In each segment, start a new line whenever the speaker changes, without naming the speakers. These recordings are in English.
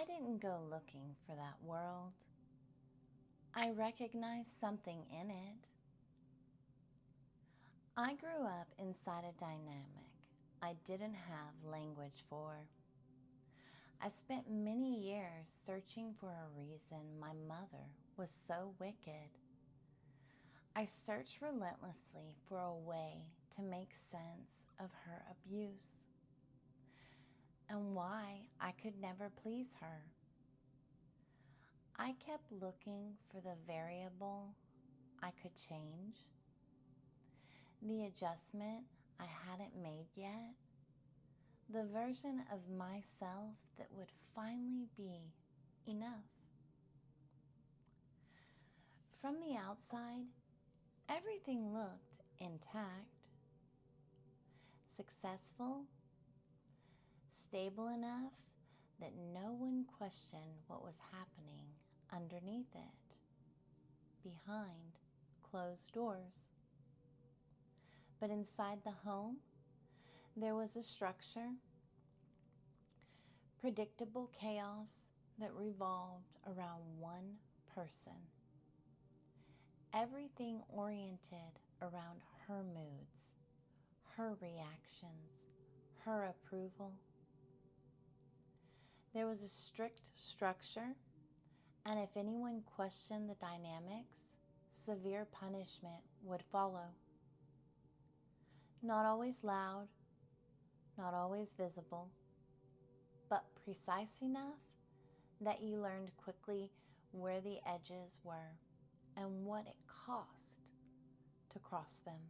I didn't go looking for that world. I recognized something in it. I grew up inside a dynamic I didn't have language for. I spent many years searching for a reason my mother was so wicked. I searched relentlessly for a way to make sense of her abuse and why I could never please her. I kept looking for the variable I could change, the adjustment I hadn't made yet, the version of myself that would finally be enough. From the outside, everything looked intact, successful, stable enough that no one questioned what was happening underneath it, behind closed doors. But inside the home, there was a structure, predictable chaos that revolved around one person. Everything oriented around her moods, her reactions, her approval. There was a strict structure, and if anyone questioned the dynamics, severe punishment would follow. Not always loud, not always visible, but precise enough that you learned quickly where the edges were and what it cost to cross them.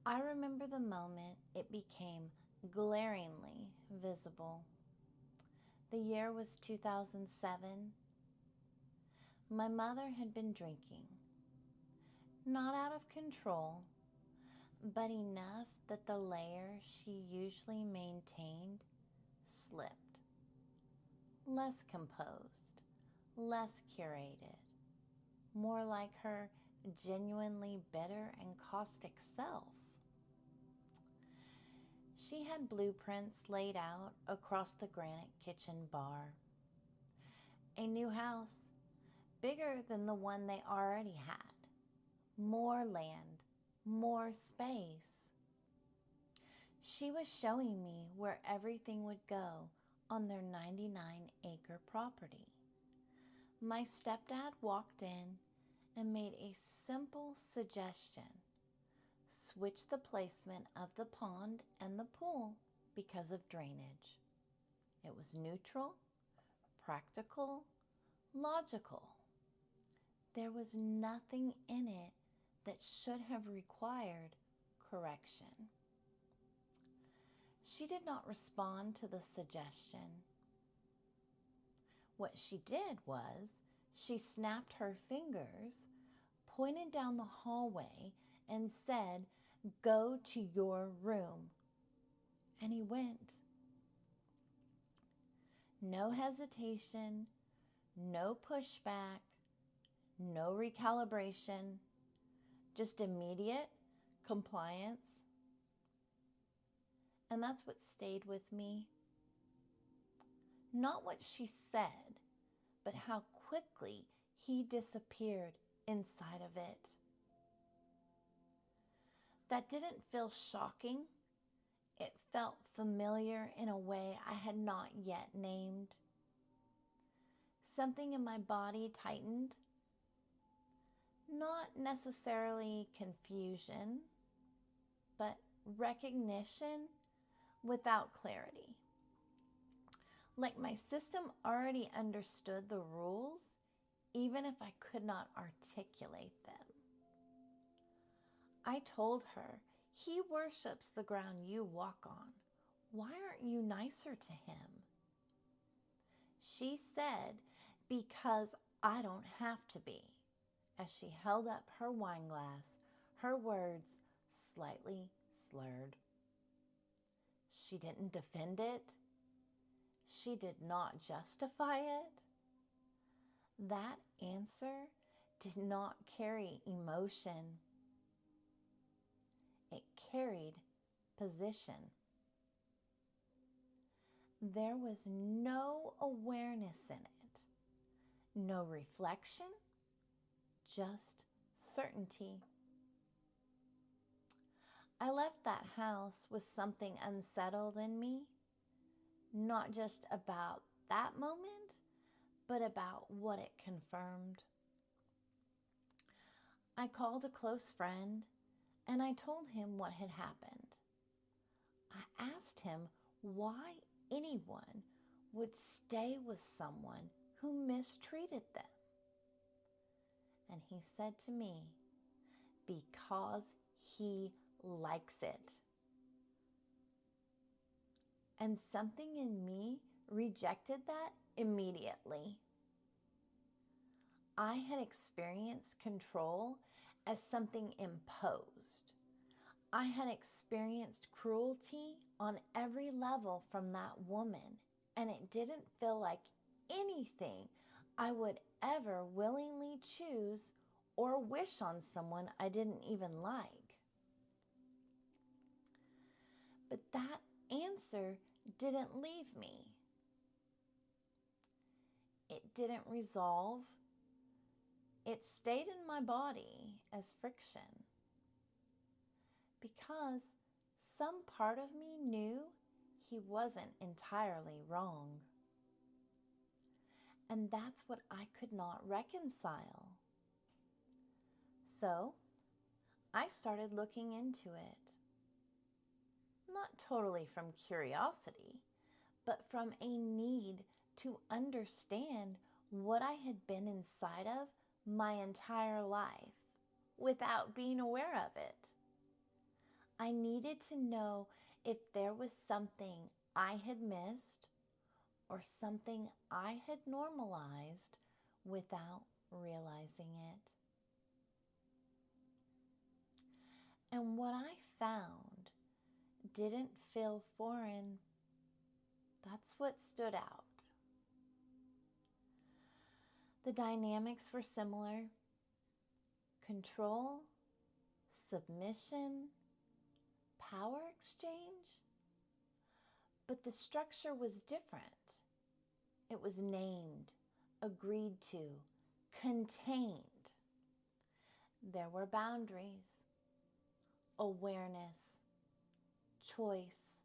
I remember the moment it became glaringly visible. The year was 2007. My mother had been drinking, not out of control, but enough that the layer she usually maintained slipped. Less composed, less curated, more like her genuinely bitter and caustic self. She had blueprints laid out across the granite kitchen bar. A new house, bigger than the one they already had. More land, more space. She was showing me where everything would go on their 99-acre property. My stepdad walked in and made a simple suggestion. Switch the placement of the pond and the pool because of drainage. It was neutral, practical, logical. There was nothing in it that should have required correction. She did not respond to the suggestion. What she did was she snapped her fingers, pointed down the hallway, and said, "Go to your room." And he went. No hesitation, no pushback, no recalibration, just immediate compliance. And that's what stayed with me. Not what she said, but how quickly he disappeared inside of it. That didn't feel shocking. It felt familiar in a way I had not yet named. Something in my body tightened. Not necessarily confusion, but recognition without clarity. Like my system already understood the rules, even if I could not articulate them. I told her, "He worships the ground you walk on. Why aren't you nicer to him?" She said, "Because I don't have to be," as she held up her wine glass, her words slightly slurred. She didn't defend it. She did not justify it. That answer did not carry emotion. It carried position. There was no awareness in it, no reflection, just certainty. I left that house with something unsettled in me, not just about that moment, but about what it confirmed. I called a close friend and I told him what had happened. I asked him why anyone would stay with someone who mistreated them. And he said to me, because he likes it. And something in me rejected that immediately. I had experienced control as something imposed. I had experienced cruelty on every level from that woman, and it didn't feel like anything I would ever willingly choose or wish on someone I didn't even like. But that answer didn't leave me. It didn't resolve. It stayed in my body as friction because some part of me knew he wasn't entirely wrong. And that's what I could not reconcile. So I started looking into it. Not totally from curiosity, but from a need to understand what I had been inside of my entire life without being aware of it. I needed to know if there was something I had missed or something I had normalized without realizing it. And what I found didn't feel foreign. That's what stood out. The dynamics were similar: control, submission, power exchange. But the structure was different. It was named, agreed to, contained. There were boundaries, awareness, choice.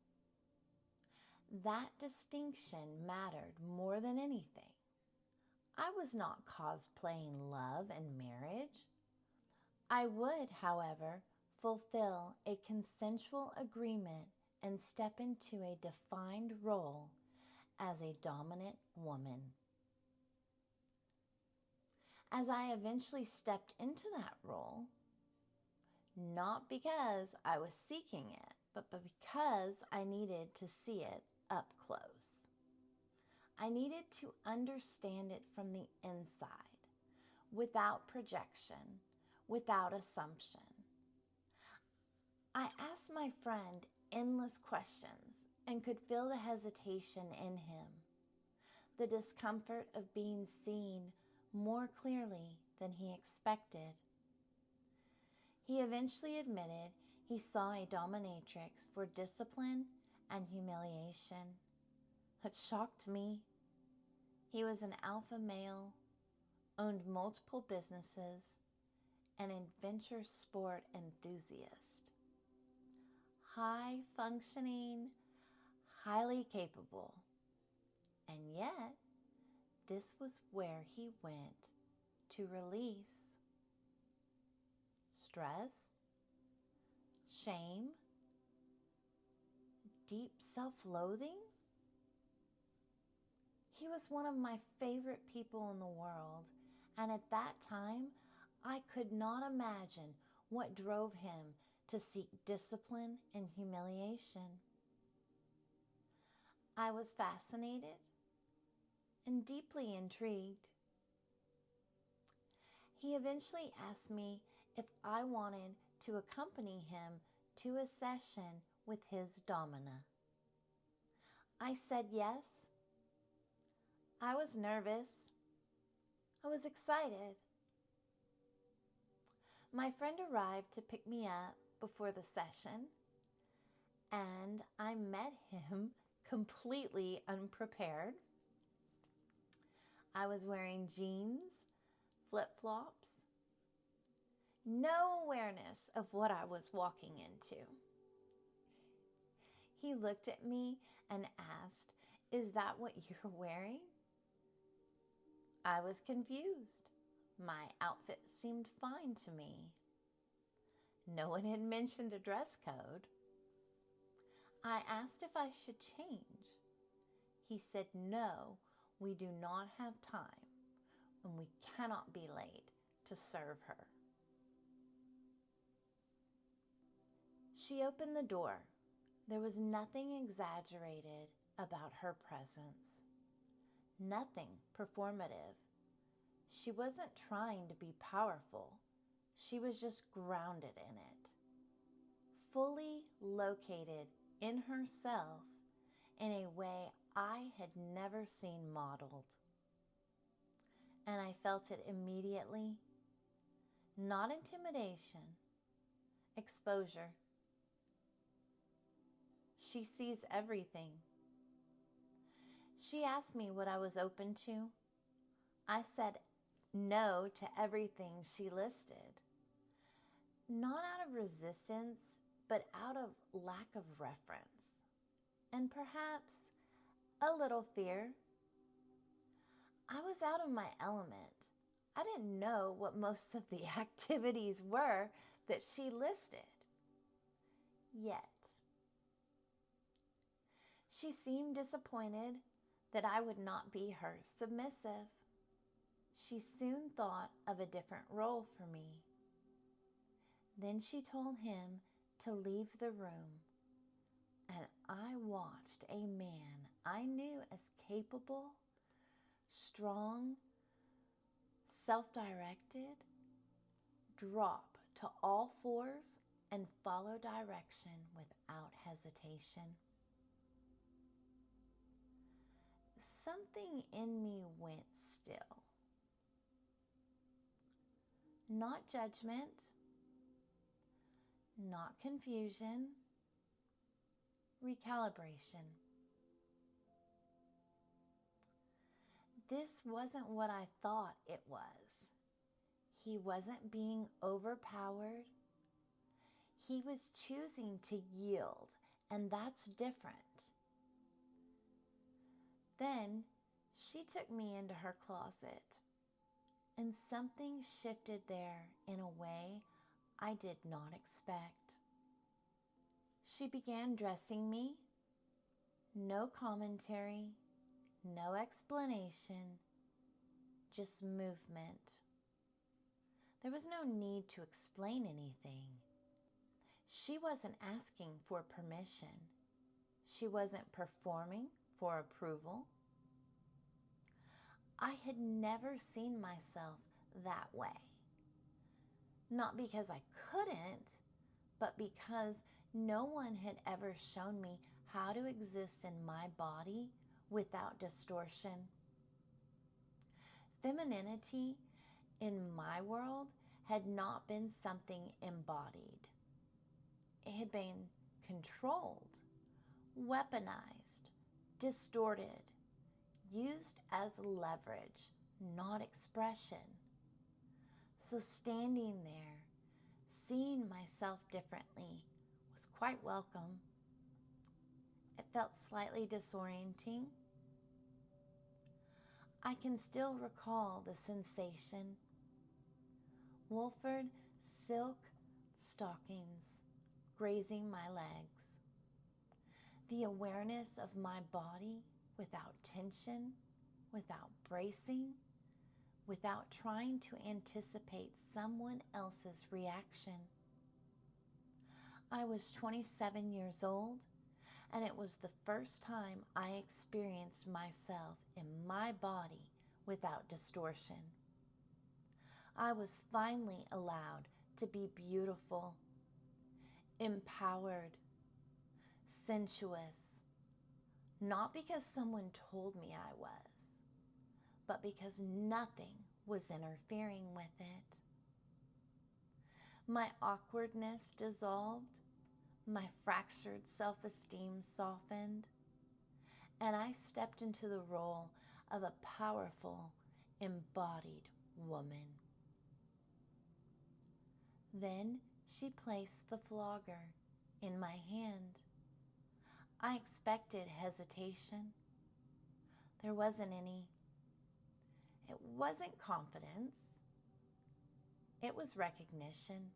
That distinction mattered more than anything. I was not cosplaying love and marriage. I would, however, fulfill a consensual agreement and step into a defined role as a dominant woman. As I eventually stepped into that role, not because I was seeking it, but because I needed to see it up close. I needed to understand it from the inside, without projection, without assumption. I asked my friend endless questions and could feel the hesitation in him, the discomfort of being seen more clearly than he expected. He eventually admitted he saw a dominatrix for discipline and humiliation. It shocked me. He was an alpha male, owned multiple businesses, an adventure sport enthusiast. High functioning, highly capable. And yet, this was where he went to release stress, shame, deep self-loathing. He was one of my favorite people in the world, and at that time, I could not imagine what drove him to seek discipline and humiliation. I was fascinated and deeply intrigued. He eventually asked me if I wanted to accompany him to a session with his domina. I said yes. I was nervous. I was excited. My friend arrived to pick me up before the session, and I met him completely unprepared. I was wearing jeans, flip-flops, no awareness of what I was walking into. He looked at me and asked, "Is that what you're wearing?" I was confused. My outfit seemed fine to me. No one had mentioned a dress code. I asked if I should change. He said, "No, we do not have time, and we cannot be late to serve her." She opened the door. There was nothing exaggerated about her presence, nothing performative. She wasn't trying to be powerful. She was just grounded in it, fully located in herself in a way I had never seen modeled. And I felt it immediately. Not intimidation, exposure. She sees everything. She asked me what I was open to. I said no to everything she listed. Not out of resistance, but out of lack of reference. And perhaps a little fear. I was out of my element. I didn't know what most of the activities were that she listed. Yet. She seemed disappointed that I would not be her submissive. She soon thought of a different role for me. Then she told him to leave the room, and I watched a man I knew as capable, strong, self-directed, drop to all fours and follow direction without hesitation. Something in me went still. Not judgment, not confusion, recalibration. This wasn't what I thought it was. He wasn't being overpowered. He was choosing to yield, and that's different. Then she took me into her closet, and something shifted there in a way I did not expect. She began dressing me. No commentary, no explanation, just movement. There was no need to explain anything. She wasn't asking for permission. She wasn't performing for approval. I had never seen myself that way. Not because I couldn't, but because no one had ever shown me how to exist in my body without distortion. Femininity in my world had not been something embodied. It had been controlled, weaponized, distorted, used as leverage, not expression. So standing there, seeing myself differently was quite welcome. It felt slightly disorienting. I can still recall the sensation. Wolford silk stockings grazing my legs. The awareness of my body without tension, without bracing, without trying to anticipate someone else's reaction. I was 27 years old, and it was the first time I experienced myself in my body without distortion. I was finally allowed to be beautiful, empowered, sensuous, not because someone told me I was, but because nothing was interfering with it. My awkwardness dissolved, my fractured self-esteem softened, and I stepped into the role of a powerful, embodied woman. Then she placed the flogger in my hand. I expected hesitation. There wasn't any. It wasn't confidence. It was recognition.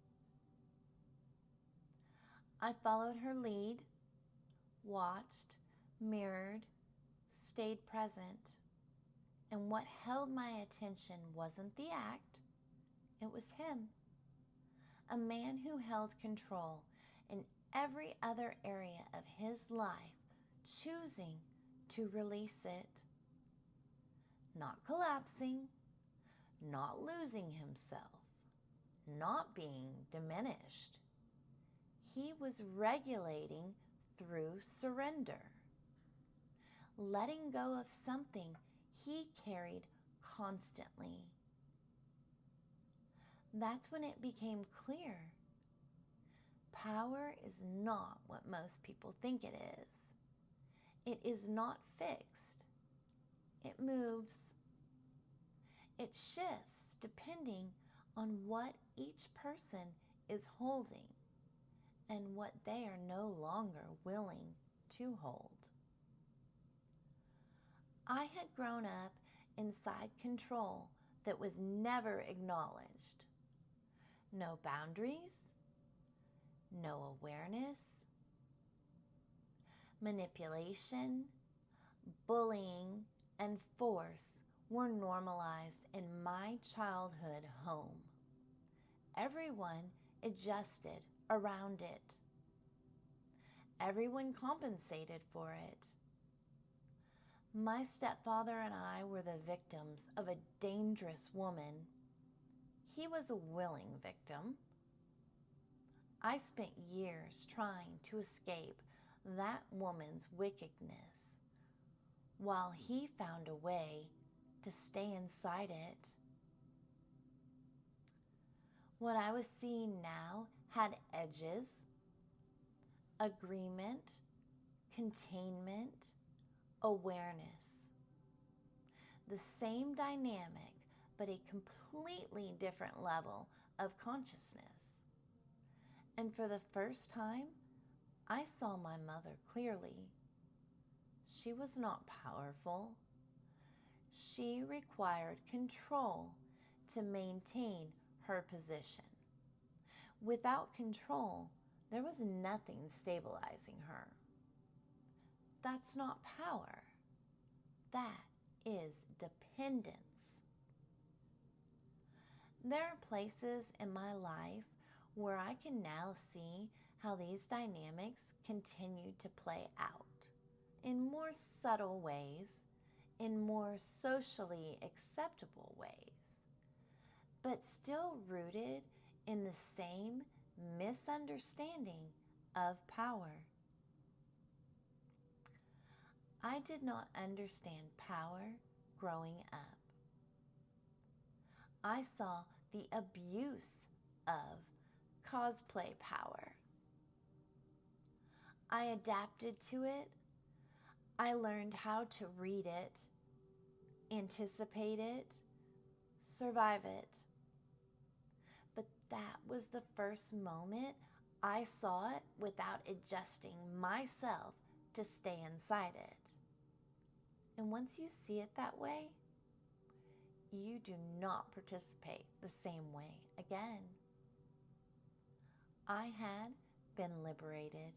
I followed her lead, watched, mirrored, stayed present. And what held my attention wasn't the act, it was him. A man who held control in every other area of his life, choosing to release it. Not collapsing, not losing himself, not being diminished. He was regulating through surrender, letting go of something he carried constantly. That's when it became clear. Power is not what most people think it is. It is not fixed. It moves. It shifts depending on what each person is holding and what they are no longer willing to hold. I had grown up inside control that was never acknowledged. No boundaries, no awareness. Manipulation, bullying, and force were normalized in my childhood home. Everyone adjusted around it. Everyone compensated for it. My stepfather and I were the victims of a dangerous woman. He was a willing victim. I spent years trying to escape that woman's wickedness, while he found a way to stay inside it. What I was seeing now had edges, agreement, containment, awareness. The same dynamic, but a completely different level of consciousness. And for the first time, I saw my mother clearly. She was not powerful. She required control to maintain her position. Without control, there was nothing stabilizing her. That's not power. That is dependence. There are places in my life where I can now see how these dynamics continue to play out in more subtle ways, in more socially acceptable ways, but still rooted in the same misunderstanding of power. I did not understand power growing up. I saw the abuse of cosplay power. I adapted to it. I learned how to read it, anticipate it, survive it. But that was the first moment I saw it without adjusting myself to stay inside it. And once you see it that way, you do not participate the same way again. I had been liberated.